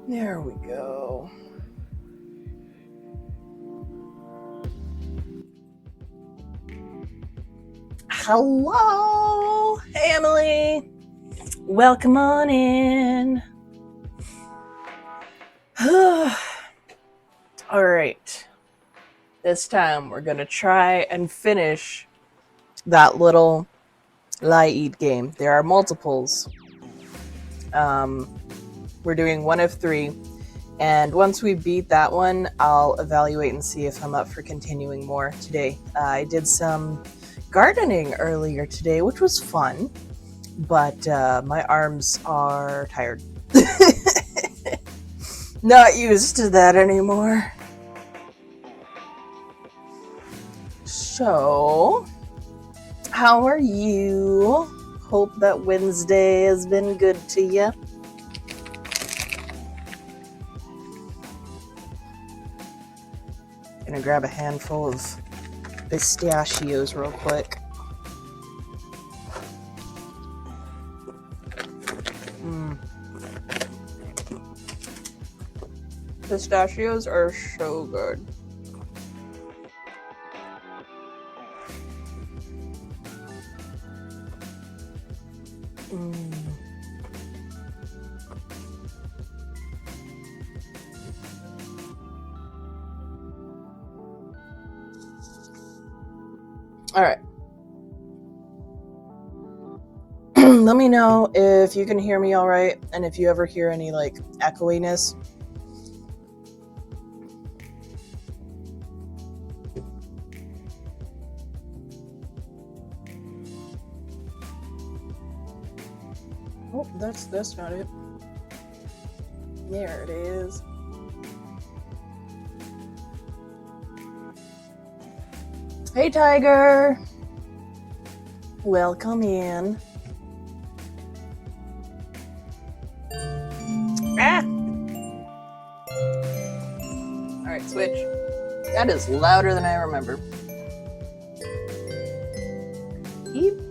There we go. Hello, Emily. Welcome on in. All right. This time we're going to try and finish that little LiEat game. There are multiples. We're doing one of 3. And once we beat that one, I'll evaluate and see if I'm up for continuing more today. I did some gardening earlier today, which was fun, but my arms are tired. Not used to that anymore. So, how are you? Hope that Wednesday has been good to you. Gonna grab a handful of pistachios real quick. Pistachios are so good. All right. Let me know if you can hear me all right, and if you ever hear any like echoiness. Oh, that's not it. There it is. Hey, Tiger. Welcome in. Ah! Alright, switch. That is louder than I remember. Eep.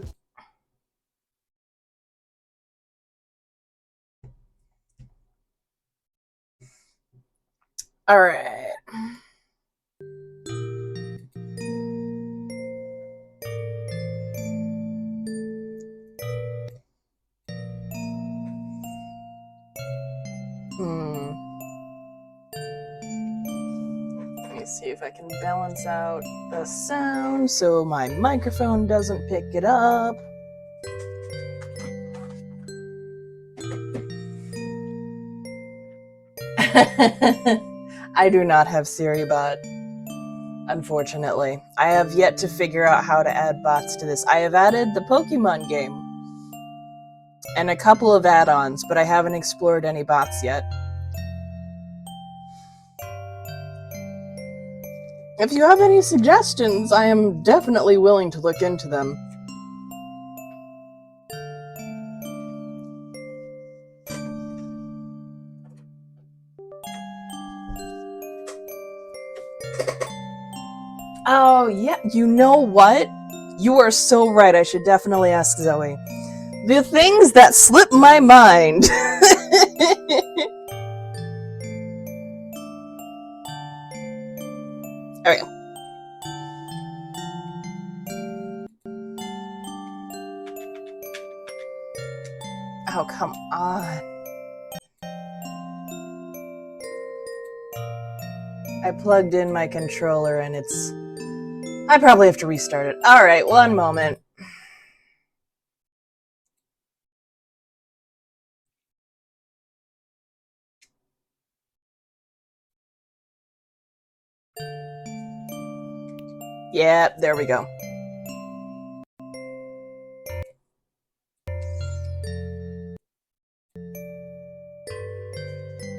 Alright. Let me see if I can balance out the sound so my microphone doesn't pick it up. I do not have Siri bot, unfortunately. I have yet to figure out how to add bots to this. I have added the Pokemon game and a couple of add-ons, but I haven't explored any bots yet. If you have any suggestions, I am definitely willing to look into them. Oh, yeah, you know what? You are so right, I should definitely ask Zoe. The things that slip my mind. Alright. Oh, come on. I plugged in my controller and it's... I probably have to restart it. Alright, one moment. Yeah, there we go.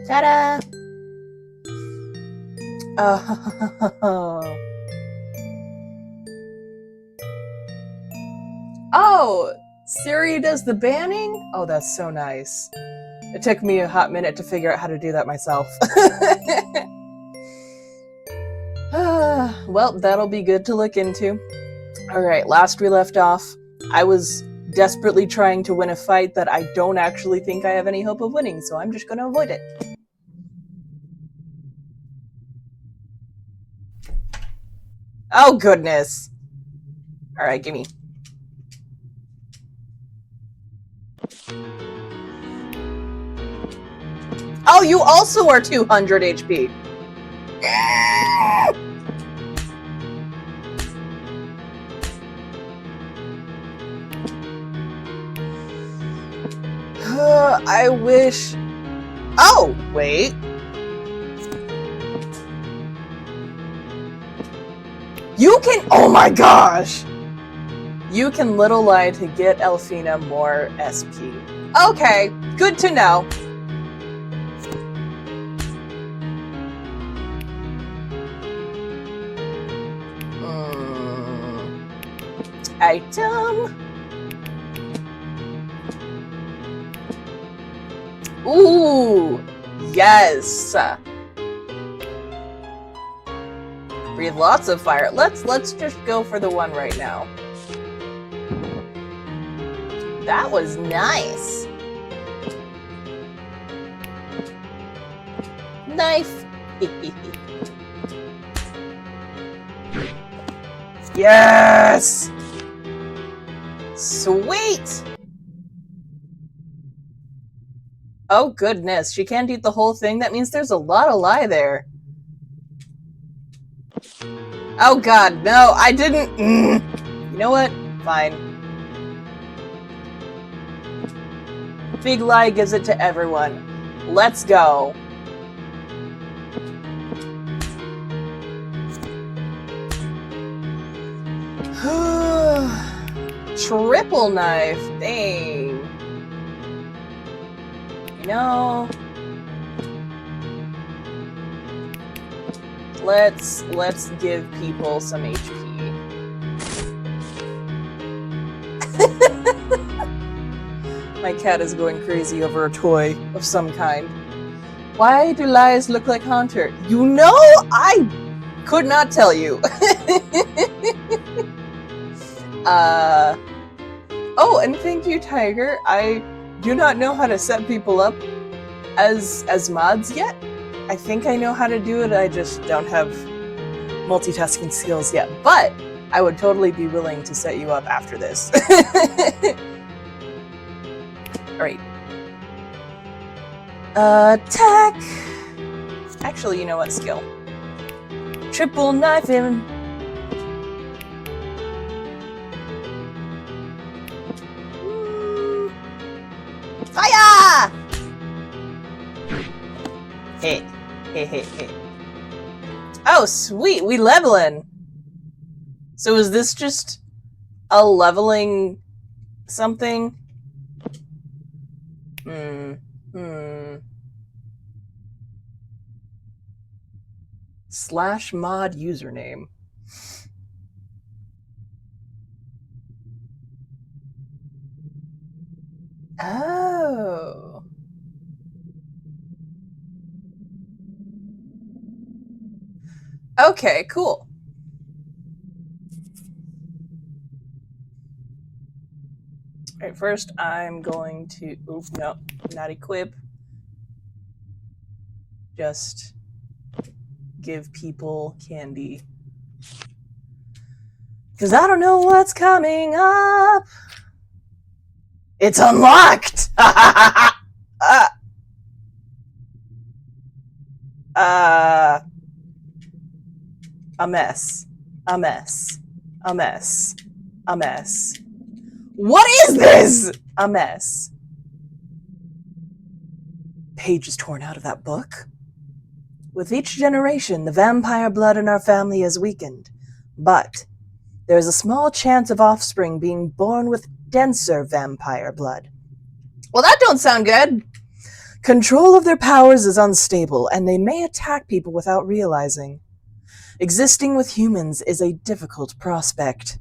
Ta-da! Oh, Siri does the banning? Oh, that's so nice. It took me a hot minute to figure out how to do that myself. Well, that'll be good to look into. Alright, last we left off, I was desperately trying to win a fight that I don't actually think I have any hope of winning, so I'm just going to avoid it. Oh, goodness. All right, gimme. Oh, you also are 200 HP. I wish... Oh, wait. You can... Oh my gosh! You can little lie to get Elfina more SP. Okay, good to know. Item. Ooh, yes. Breathe lots of fire. Let's just go for the one right now. That was nice. Knife. Yes. Sweet. Oh goodness, she can't eat the whole thing? That means there's a lot of lie there. Oh god, no, I didn't. You know what? Fine. Big lie gives it to everyone. Let's go. Triple knife, dang. No. Let's give people some HP. My cat is going crazy over a toy of some kind. Why do lies look like Haunter? You know, I could not tell you. Oh, and thank you, Tiger. I do not know how to set people up as mods yet. I think I know how to do it, I just don't have multitasking skills yet. But I would totally be willing to set you up after this. Alright. Attack! Actually, you know what? Skill. Triple knife him. Fire! Hey. Hey. Oh, sweet. We leveling. So is this just a leveling something? Slash mod username. Oh. Okay, cool. Alright, first I'm going to... Oof, no, not equip. Just give people candy. Because I don't know what's coming up. It's unlocked! A mess. A mess. A mess. A mess. What is this? A mess. Pages torn out of that book. With each generation, the vampire blood in our family has weakened, but there is a small chance of offspring being born with denser vampire blood. Well, that don't sound good. Control of their powers is unstable, and they may attack people without realizing. Existing with humans is a difficult prospect.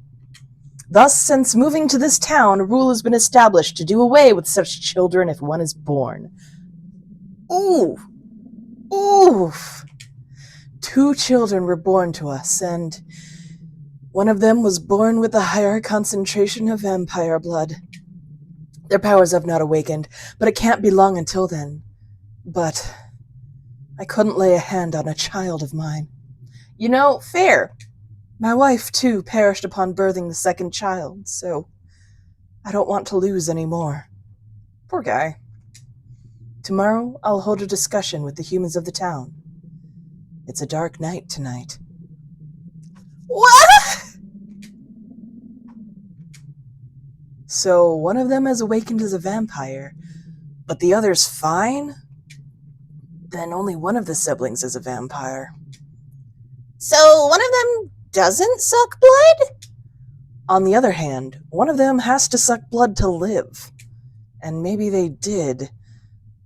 Thus, since moving to this town, a rule has been established to do away with such children if one is born. Ooh. Oof. 2 children were born to us, and one of them was born with a higher concentration of vampire blood. Their powers have not awakened, but it can't be long until then. But I couldn't lay a hand on a child of mine. You know, fair. My wife, too, perished upon birthing the second child, so I don't want to lose any more. Poor guy. Tomorrow, I'll hold a discussion with the humans of the town. It's a dark night tonight. What? So, one of them has awakened as a vampire, but the other's fine? Then only one of the siblings is a vampire. So, one of them doesn't suck blood? On the other hand, one of them has to suck blood to live. And maybe they did,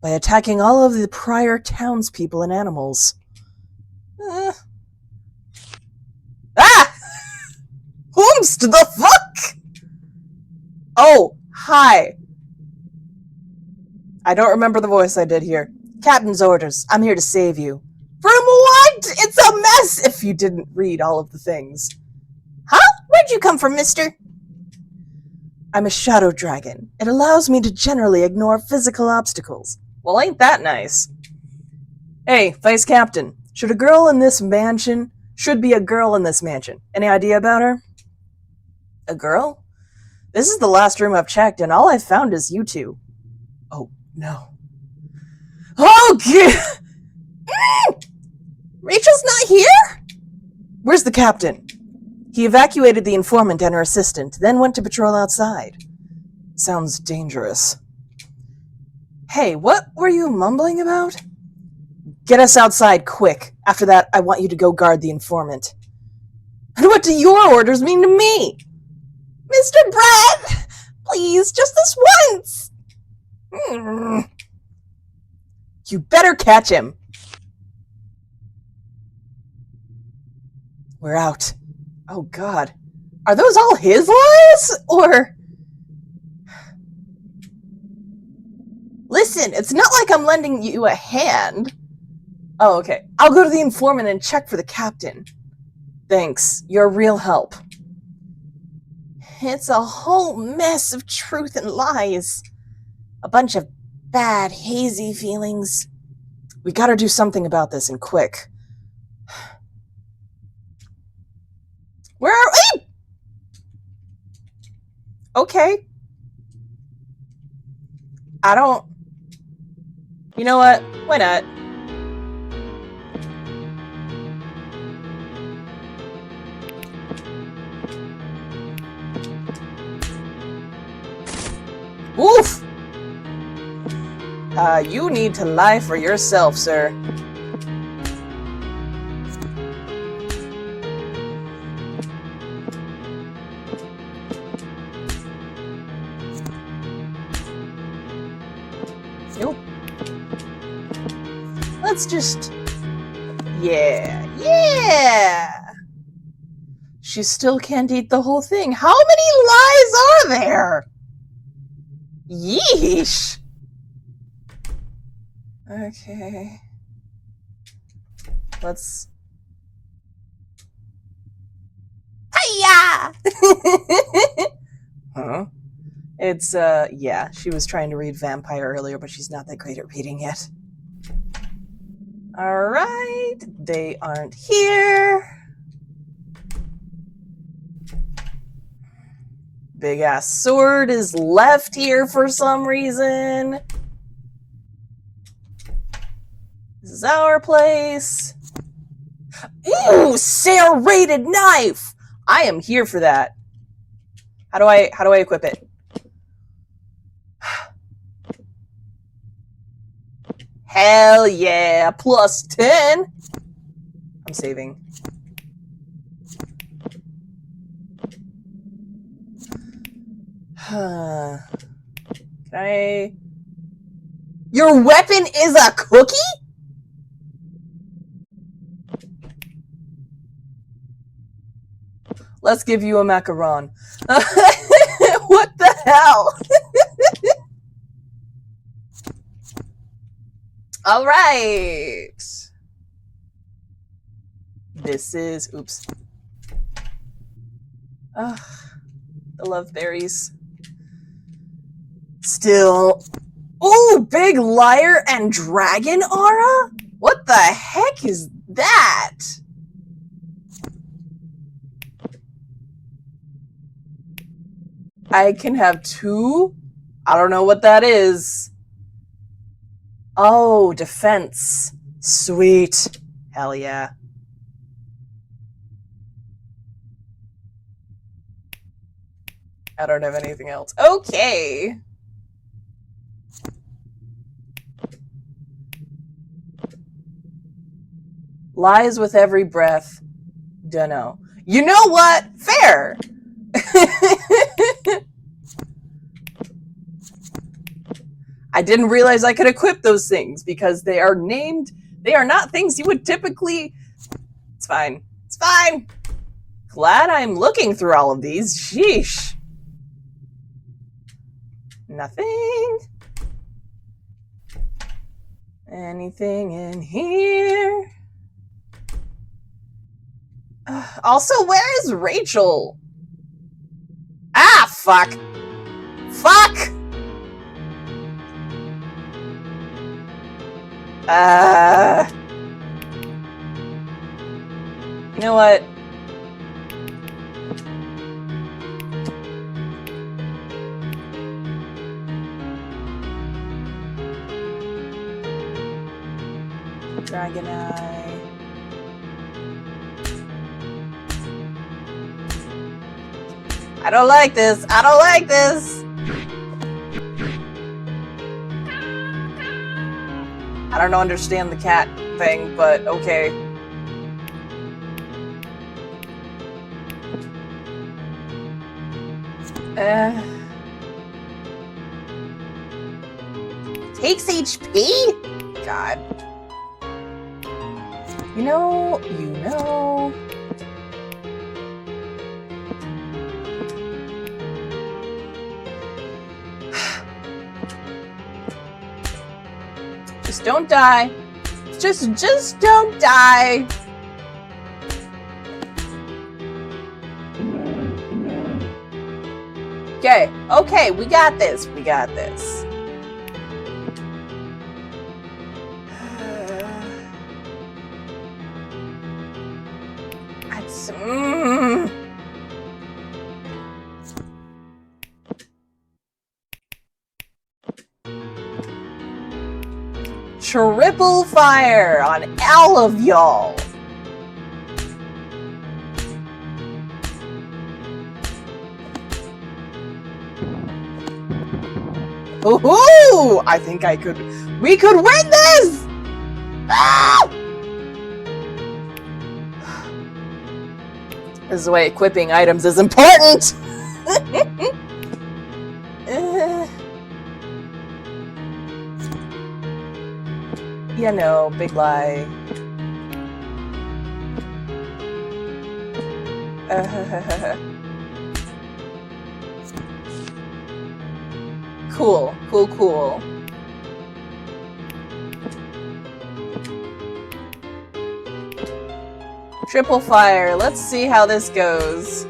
by attacking all of the prior townspeople and animals. Ah! Whomst the fuck? Oh, hi. I don't remember the voice I did here. Captain's orders. I'm here to save you. From what? It's a mess if you didn't read all of the things. Huh? Where'd you come from, mister? I'm a shadow dragon. It allows me to generally ignore physical obstacles. Well, ain't that nice? Hey, Vice Captain. Should be a girl in this mansion. Any idea about her? A girl? This is the last room I've checked, and all I've found is you two. Oh, no. Oh, Rachel's not here? Where's the captain? He evacuated the informant and her assistant, then went to patrol outside. Sounds dangerous. Hey, what were you mumbling about? Get us outside, quick. After that, I want you to go guard the informant. And what do your orders mean to me? Mr. Brett! Please, just this once! You better catch him. We're out. Oh, God. Are those all his lies? Or... Listen, it's not like I'm lending you a hand. Oh, okay. I'll go to the informant and check for the captain. Thanks. You're a real help. It's a whole mess of truth and lies. A bunch of bad, hazy feelings. We gotta do something about this, and quick. Where are we? Okay. I don't... You know what? Why not? Oof! You need to lie for yourself, sir. Nope. Let's just... Yeah! She still can't eat the whole thing. How many lies are there? Yeesh! Okay. Let's... Hiya! Huh? It's, yeah, she was trying to read Vampire earlier, but she's not that great at reading it. Alright, they aren't here. Big ass sword is left here for some reason. This is our place. Ooh, serrated knife! I am here for that. How do I equip it? Hell yeah, plus 10. I'm saving. Can I... Your weapon is a cookie? Let's give you a macaron. What the hell? All right. This is... Oops. Ugh. The love berries. Still... Ooh, big liar and dragon aura? What the heck is that? I can have 2? I don't know what that is. Oh, defense. Sweet. Hell yeah. I don't have anything else. Okay. Lies with every breath. Dunno. You know what? Fair. I didn't realize I could equip those things because they are named. They are not things you would typically. It's fine. It's fine. Glad I'm looking through all of these. Sheesh. Nothing. Anything in here? Also, where is Rachel? Ah, fuck. Fuck! You know what? Dragon Eye. I don't like this. I don't like this. I don't understand the cat thing, but okay. Takes HP? God. You know. Just don't die. Just don't die. Okay, we got this. We got this. Triple fire on all of y'all. Ooh, I think we could win this! Ah! This is the way equipping items is important! You know, big lie. Cool. Triple fire. Let's see how this goes.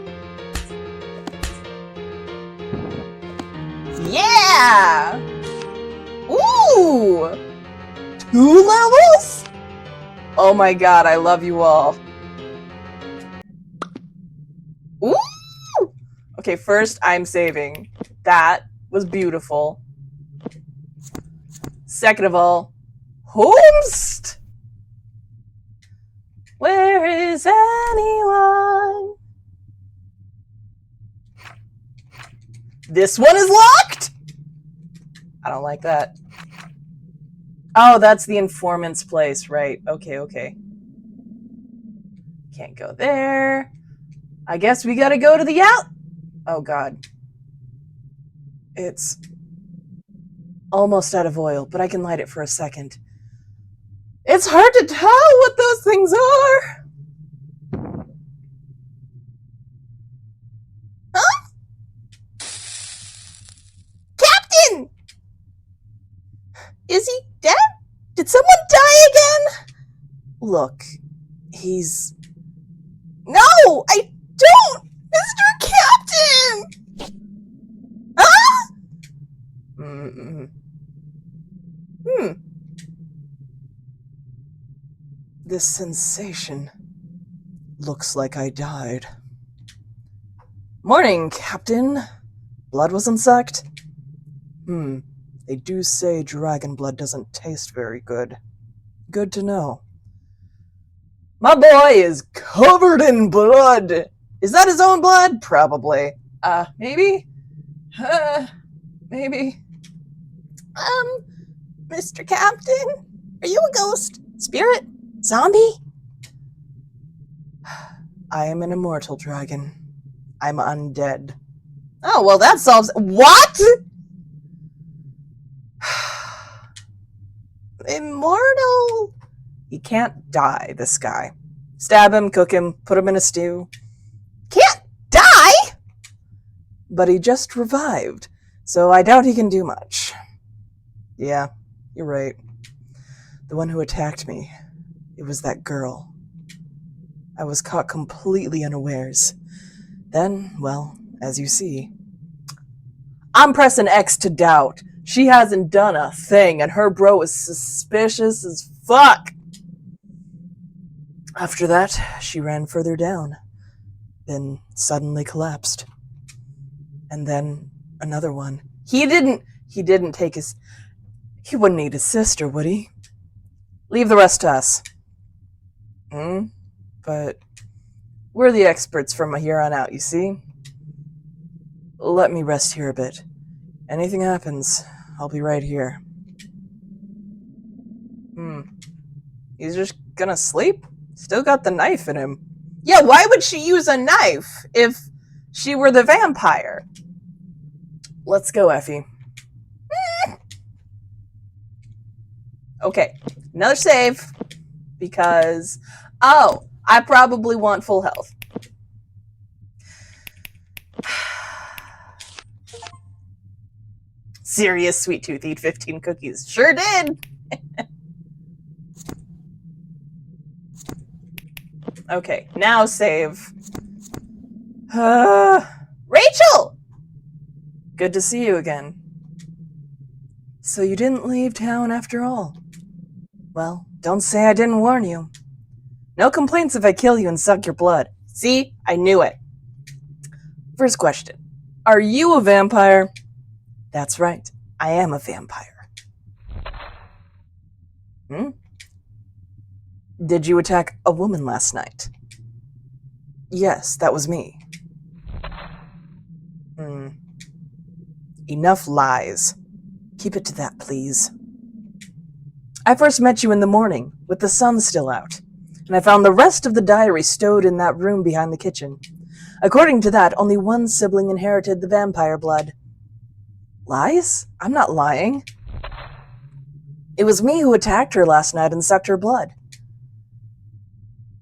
Yeah! Ooh! 2 levels? Oh my god, I love you all. Ooh! Okay, first I'm saving. That was beautiful. Second of all, Homest! Where is anyone? This one is locked? I don't like that. Oh, that's the informant's place, right. Okay. Can't go there. I guess we gotta go to the out. Oh god. It's almost out of oil, but I can light it for a second. It's hard to tell what those things are. Huh? Captain! Is he dead? Did someone die again? Look, he's... No! I don't! Mr. Captain! Ah! This sensation looks like I died. Morning, Captain. Blood wasn't sucked? They do say dragon blood doesn't taste very good. Good to know. My boy is covered in blood. Is that his own blood? Probably. Maybe? Maybe. Mr. Captain? Are you a ghost? Spirit? Zombie? I am an immortal dragon. I'm undead. Oh, well, that solves... What? Immortal? He can't die, this guy. Stab him, cook him, put him in a stew. Can't die? But he just revived, so I doubt he can do much. Yeah, you're right. The one who attacked me, it was that girl. I was caught completely unawares. Then, well, as you see, I'm pressing X to doubt. She hasn't done a thing, and her bro is suspicious as fuck. After that, she ran further down, then suddenly collapsed. And then another one. He didn't take his... He wouldn't need his sister, would he? Leave the rest to us. But we're the experts from here on out, you see? Let me rest here a bit. Anything happens, I'll be right here. He's just gonna sleep? Still got the knife in him. Yeah, why would she use a knife if she were the vampire? Let's go, Effie. Okay, another save. Because, I probably want full health. Serious sweet tooth, eat 15 cookies. Sure did. Okay, now save. Rachel! Good to see you again. So you didn't leave town after all? Well, don't say I didn't warn you. No complaints if I kill you and suck your blood. See? I knew it. First question. Are you a vampire? That's right. I am a vampire. Did you attack a woman last night? Yes, that was me. Enough lies. Keep it to that, please. I first met you in the morning, with the sun still out, and I found the rest of the diary stowed in that room behind the kitchen. According to that, only one sibling inherited the vampire blood. Lies? I'm not lying. It was me who attacked her last night and sucked her blood.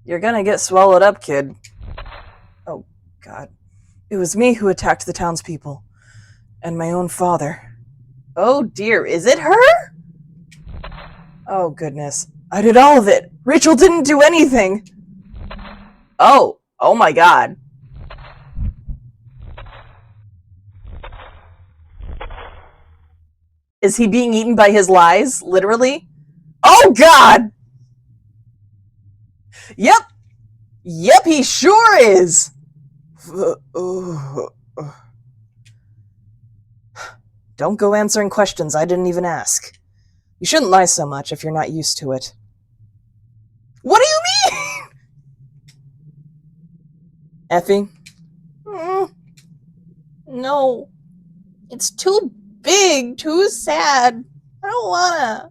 You're gonna get swallowed up, kid. Oh, God. It was me who attacked the townspeople. And my own father. Oh, dear. Is it her? Oh, goodness. I did all of it. Rachel didn't do anything. Oh my God. Is he being eaten by his lies? Literally? Oh, God! Yep, he sure is! Don't go answering questions I didn't even ask. You shouldn't lie so much if you're not used to it. What do you mean? Effie? No. It's too big, too sad. I don't wanna.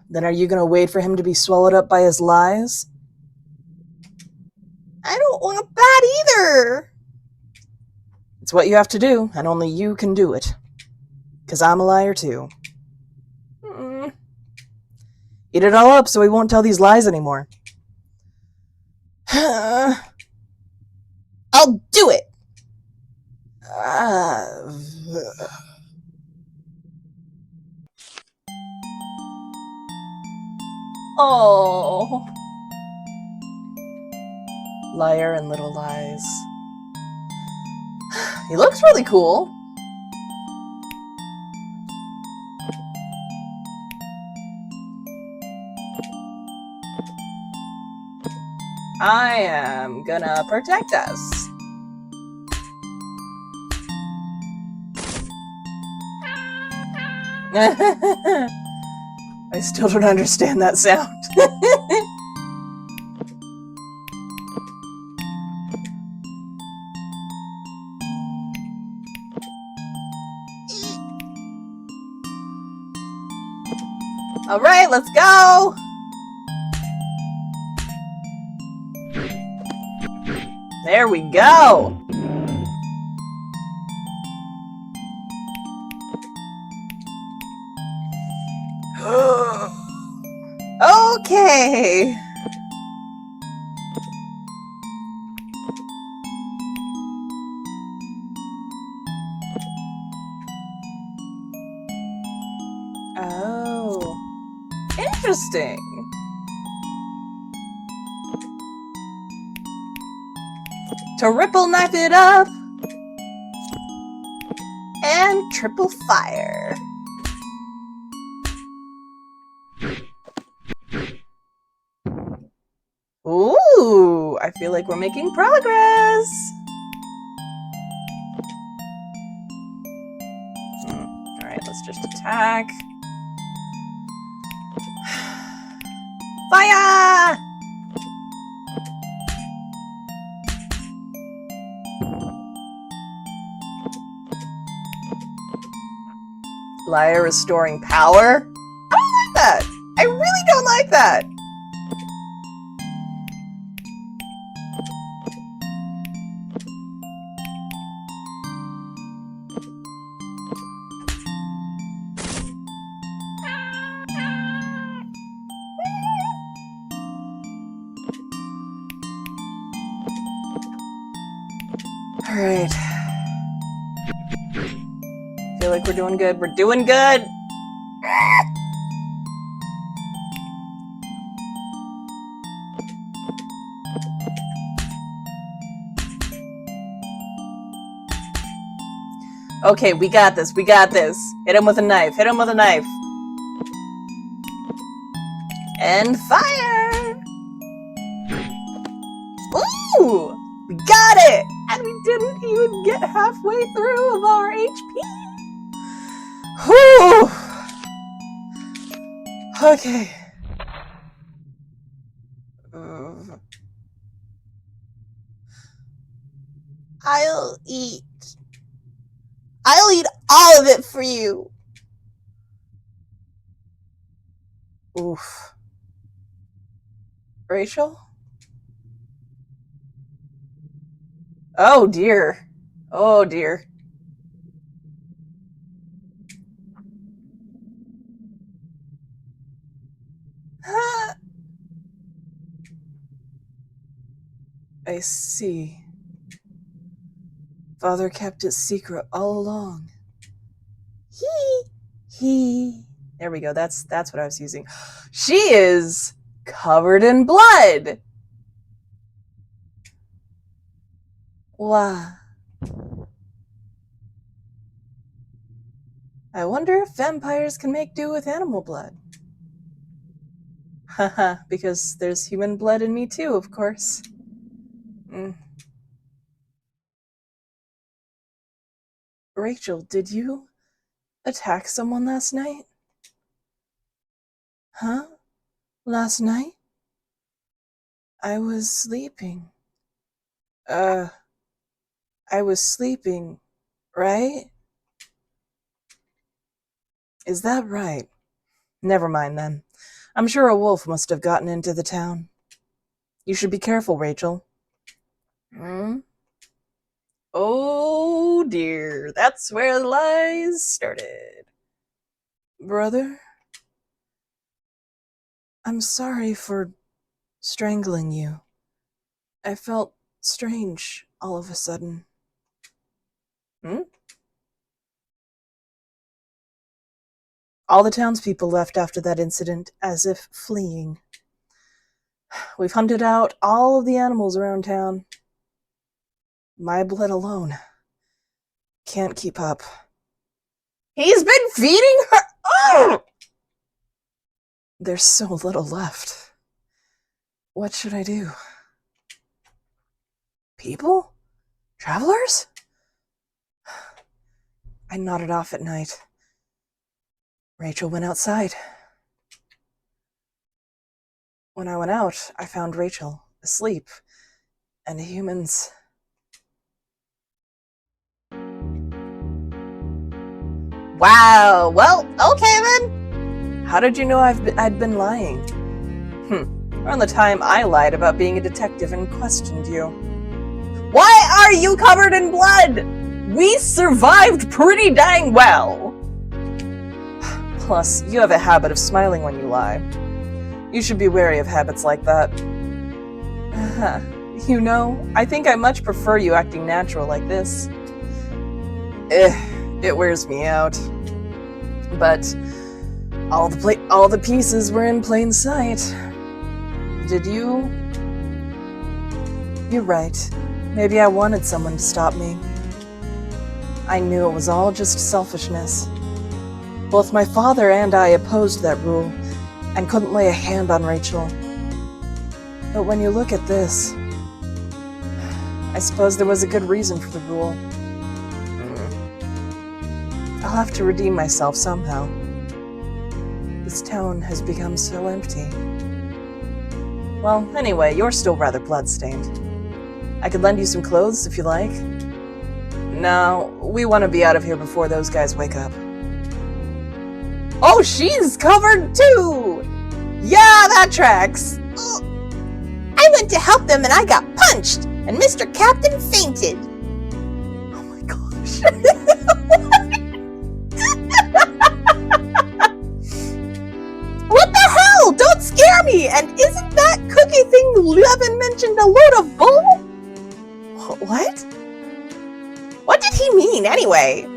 Then are you gonna wait for him to be swallowed up by his lies? I don't want that either. It's what you have to do, and only you can do it. 'Cause I'm a liar too. Eat it all up so we won't tell these lies anymore. I'll do it. Oh. Liar and Little Lies. He looks really cool. I am gonna protect us. I still don't understand that sound. All right, let's go. There we go. Okay. Oh, interesting. To ripple knife it up and triple fire. Ooh, I feel like we're making progress. All right, let's just attack. Fire! Liar restoring power? I don't like that. I really don't like that. All right. Feel like we're doing good. We're doing good. Okay, we got this. We got this. Hit him with a knife. Hit him with a knife. And fire! Ooh! We got it! And we didn't even get halfway through of our HP. Whew! Okay. I'll eat. I'll eat all of it for you. Oof. Rachel? Oh dear. Oh dear. I see. Father kept it secret all along. He. There we go. That's what I was using. She is covered in blood. Wow. I wonder if vampires can make do with animal blood. Haha, because there's human blood in me too, of course. Rachel, did you attack someone last night? Huh? Last night? I was sleeping. I was sleeping, right? Is that right? Never mind then. I'm sure a wolf must have gotten into the town. You should be careful, Rachel. Oh dear, that's where the lies started. Brother? I'm sorry for strangling you. I felt strange all of a sudden. All the townspeople left after that incident, as if fleeing. We've hunted out all of the animals around town. My blood alone can't keep up. He's been feeding her. Oh! There's so little left. What should I do? People? Travelers? I nodded off at night. Rachel went outside. When I went out, I found Rachel asleep, and the humans. Wow, well, okay then. How did you know I'd been lying? Around the time I lied about being a detective and questioned you. Why are you covered in blood? We survived pretty dang well. Plus, you have a habit of smiling when you lie. You should be wary of habits like that. You know, I think I much prefer you acting natural like this. It wears me out. But all the pieces were in plain sight. Did you? You're right. Maybe I wanted someone to stop me. I knew it was all just selfishness. Both my father and I opposed that rule and couldn't lay a hand on Rachel. But when you look at this, I suppose there was a good reason for the rule. I'll have to redeem myself somehow. This town has become so empty. Well, anyway, you're still rather bloodstained. I could lend you some clothes if you like. No, we want to be out of here before those guys wake up. Oh, she's covered too! Yeah, that tracks! I went to help them and I got punched, and Mr. Captain fainted. Oh my gosh. What the hell? Don't scare me! And isn't that cookie thing Levin mentioned a load of bull? What? What did he mean, anyway?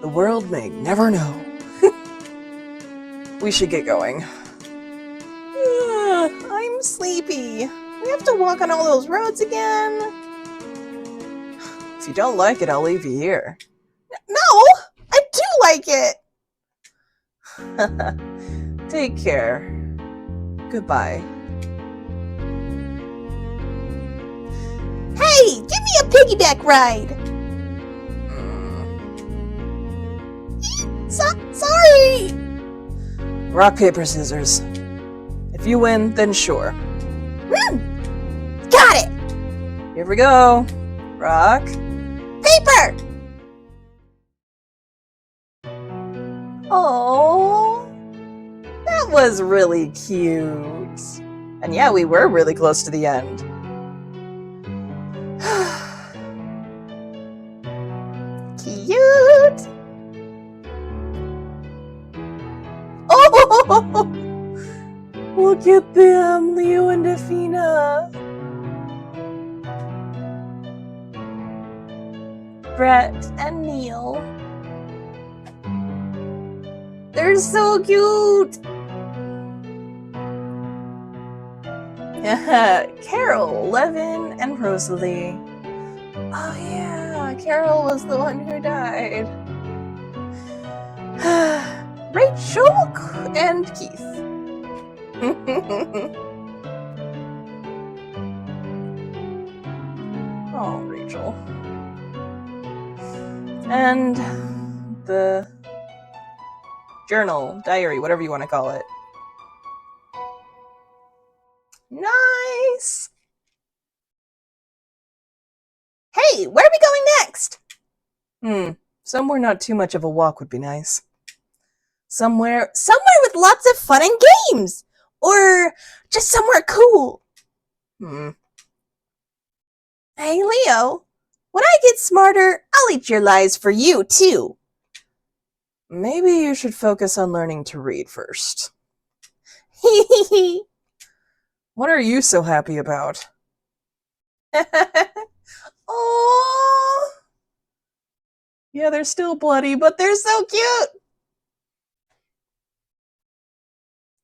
The world may never know. We should get going. I'm sleepy. We have to walk on all those roads again. If you don't like it, I'll leave you here. No, I do like it. Take care. Goodbye. Hey, give me a piggyback ride. Sorry. Rock, paper, scissors. If you win, then sure. Got it. Here we go. Rock. Paper. Oh, that was really cute. And yeah, we were really close to the end. Cute. Oh, look at them, Leo and Defina. Brett and Neil. They're so cute. Carol, Levin, and Rosalie. Oh yeah, Carol was the one who died. Rachel and Keith. Oh, Rachel. And the journal, diary, whatever you want to call it. Nice. Hey, where are we going next? Somewhere not too much of a walk would be nice. Somewhere with lots of fun and games. Or just somewhere cool. Hey, Leo. When I get smarter, I'll eat your lies for you, too. Maybe you should focus on learning to read first. What are you so happy about? Oh. Yeah, they're still bloody, but they're so cute.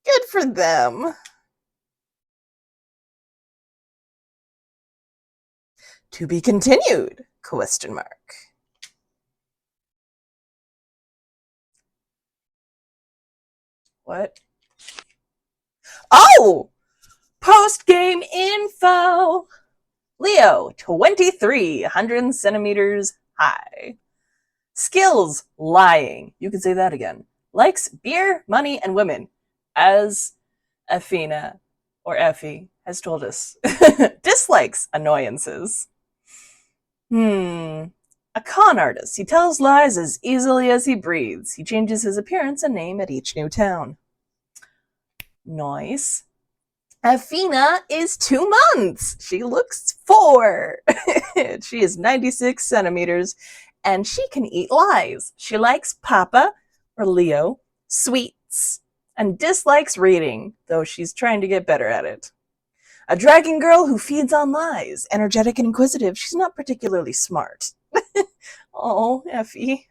Good for them. To be continued? ? What? Oh! Post-game info! Leo, 23, 100 centimeters high. Skills, lying. You can say that again. likes beer, money, and women, as Athena, or Effie, has told us. Dislikes annoyances. A con artist. He tells lies as easily as he breathes. He changes his appearance and name at each new town. Nice. Athena is 2 months. She looks 4. She is 96 centimeters, and she can eat lies. She likes Papa, or Leo, sweets, and dislikes reading, though she's trying to get better at it. A dragon girl who feeds on lies, energetic and inquisitive. She's not particularly smart. Oh, Effie.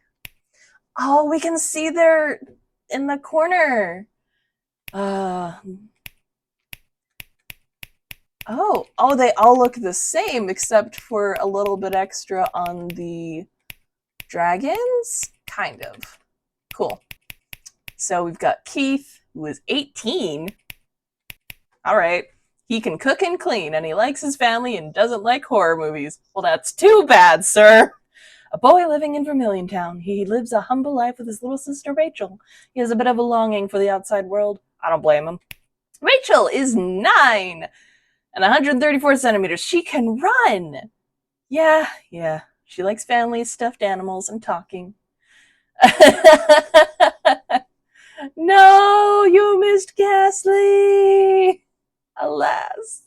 Oh, we can see they're in the corner. Oh, they all look the same except for a little bit extra on the dragons? Kind of. Cool. So we've got Keith, who is 18. All right. He can cook and clean, and he likes his family and doesn't like horror movies. Well, that's too bad, sir. A boy living in Vermilion Town. He lives a humble life with his little sister Rachel. He has a bit of a longing for the outside world. I don't blame him. Rachel is 9 and 134 centimeters. She can run. Yeah. She likes family, stuffed animals, and talking. No, you missed Ghastly. Alas.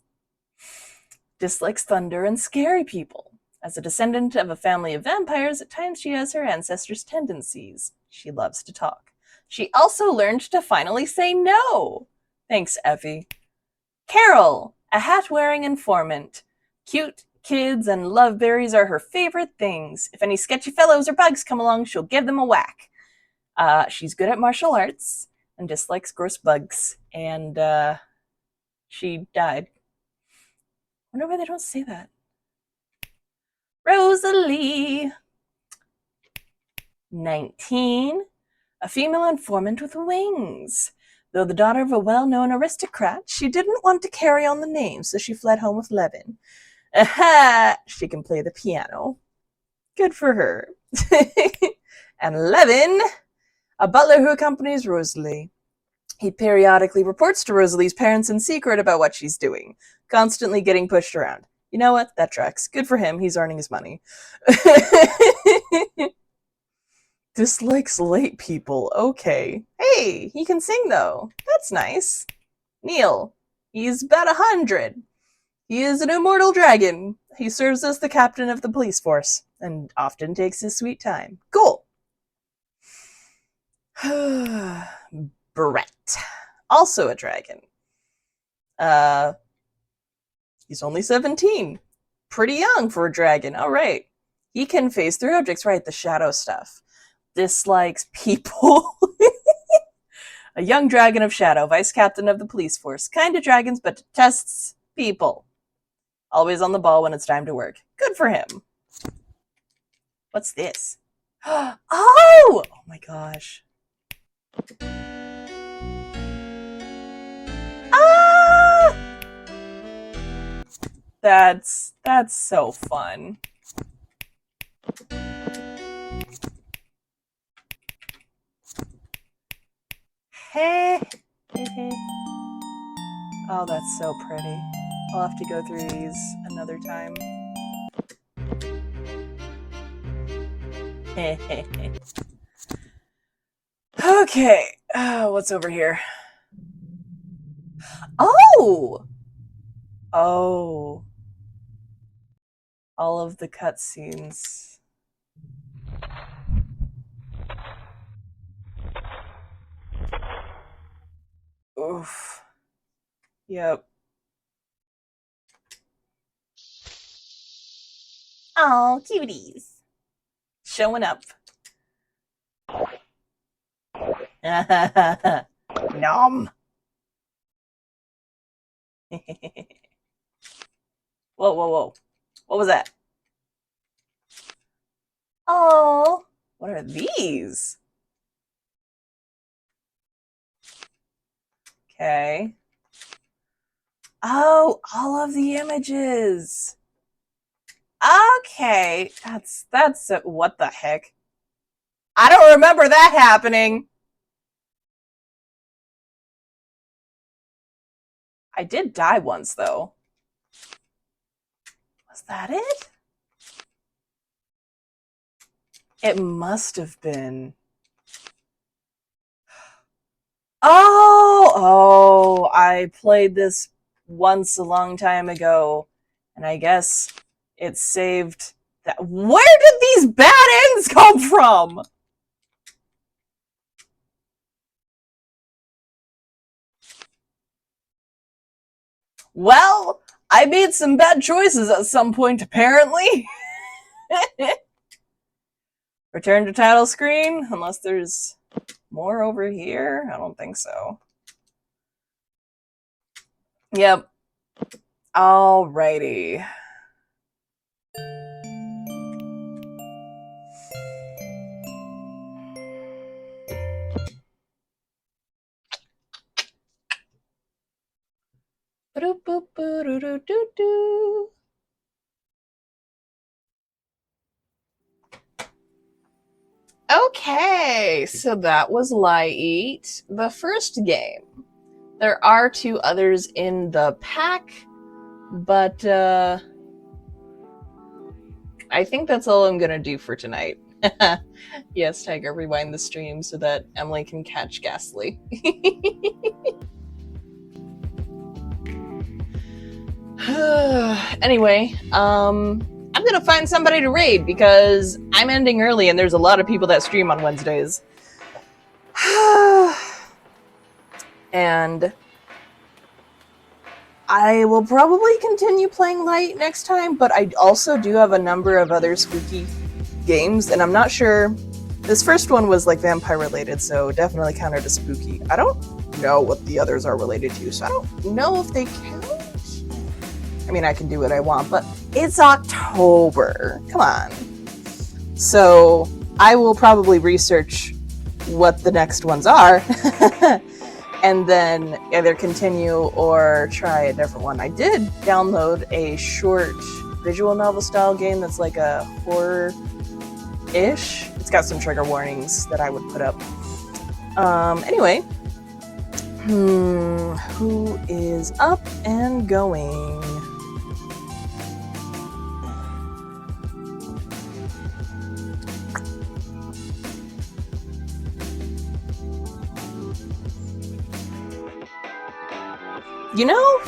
Dislikes thunder and scary people. As a descendant of a family of vampires, at times she has her ancestors' tendencies. She loves to talk. She also learned to finally say no. Thanks, Effie. Carol, a hat-wearing informant. Cute, kids, and love berries are her favorite things. If any sketchy fellows or bugs come along, she'll give them a whack. She's good at martial arts and dislikes gross bugs. And she died. I wonder why they don't say that. Rosalie, 19, a female informant with wings. Though the daughter of a well-known aristocrat, she didn't want to carry on the name, so she fled home with Levin. Aha! She can play the piano. Good for her. And Levin, a butler who accompanies Rosalie. He periodically reports to Rosalie's parents in secret about what she's doing, constantly getting pushed around. You know what? That tracks. Good for him. He's earning his money. Dislikes late people. Okay. Hey, he can sing though. That's nice. Neil. He's about 100. He is an immortal dragon. He serves as the captain of the police force and often takes his sweet time. Cool. Brett. Also a dragon. He's only 17. Pretty young for a dragon. All right. He can phase through objects, right? The shadow stuff. Dislikes people. A young dragon of shadow, vice captain of the police force. Kind of dragons, but detests people. Always on the ball when it's time to work. Good for him. What's this? Oh my gosh. Ah! That's so fun. Hey. Oh, that's so pretty. I'll have to go through these another time. Okay, what's over here? Oh! All of the cutscenes. Oof. Yep. Oh, cuties. Showing up. Nom. Whoa. What was that? Oh, what are these? Okay. Oh, all of the images. Okay, that's what the heck? I don't remember that happening. I did die once, though. Was that it? It must have been. Oh, I played this once a long time ago, and I guess it saved that. Where did these bad ends come from? Well, I made some bad choices at some point, apparently. Return to title screen, unless there's more over here. I don't think so. Yep. Alrighty. Okay, so that was LiEat, the first game. There are 2 others in the pack, but I think that's all I'm gonna do for tonight. Yes, Tiger, rewind the stream so that Emily can catch Ghastly. Anyway, I'm gonna find somebody to raid because I'm ending early and there's a lot of people that stream on Wednesdays. And I will probably continue playing LiEat next time, but I also do have a number of other spooky games, and I'm not sure. This first one was like vampire related, so definitely counted as spooky. I don't know what the others are related to, so I don't know if they count. I mean, I can do what I want, but it's October. Come on. So I will probably research what the next ones are and then either continue or try a different one. I did download a short visual novel style game that's like a horror-ish. It's got some trigger warnings that I would put up. Anyway, who is up and going? You know,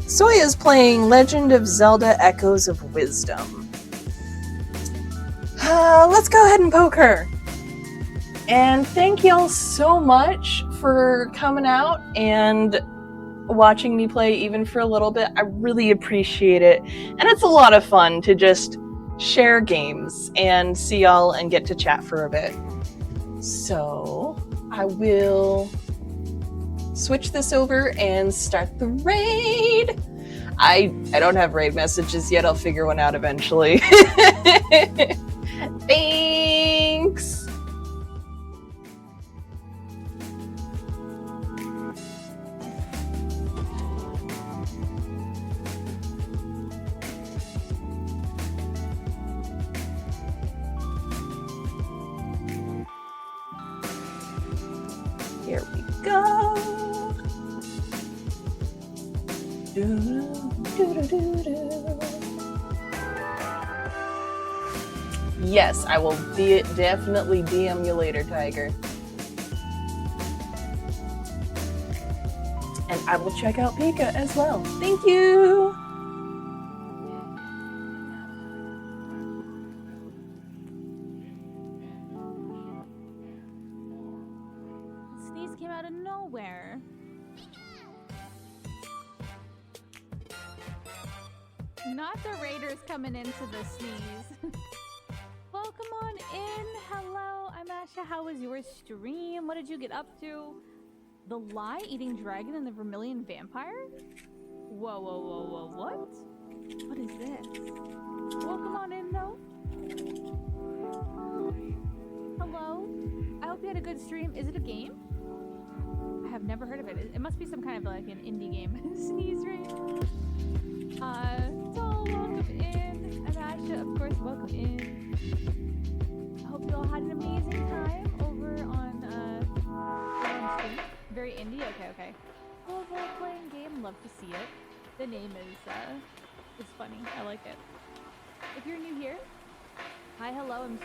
Soya's playing Legend of Zelda Echoes of Wisdom. Let's go ahead and poke her. And thank y'all so much for coming out and watching me play even for a little bit. I really appreciate it. And it's a lot of fun to just share games and see y'all and get to chat for a bit. So I will switch this over and start the raid. I don't have raid messages yet. I'll figure one out eventually. Thanks. Here we go. Yes, I will definitely DM you later, Tiger. And I will check out Pika as well. Thank you! Sneeze came out of nowhere. Not the raiders coming into the sneeze. Welcome on in. Hello, I'm Asha. How was your stream? What did you get up to? The lie-eating dragon and the Vermilion Vampire? Whoa, whoa, whoa, whoa, what? What is this? Welcome on in, though. Hello? I hope you had a good stream. Is it a game? I have never heard of it. It must be some kind of like an indie game. Sneeze raid. So welcome in. I'm Asha, of course, welcome in. I hope you all had an amazing time over on stream. Very indie? Okay. Cool role-playing game love to see it. The name is funny. I like it. If you're new here, hi, hello. I'm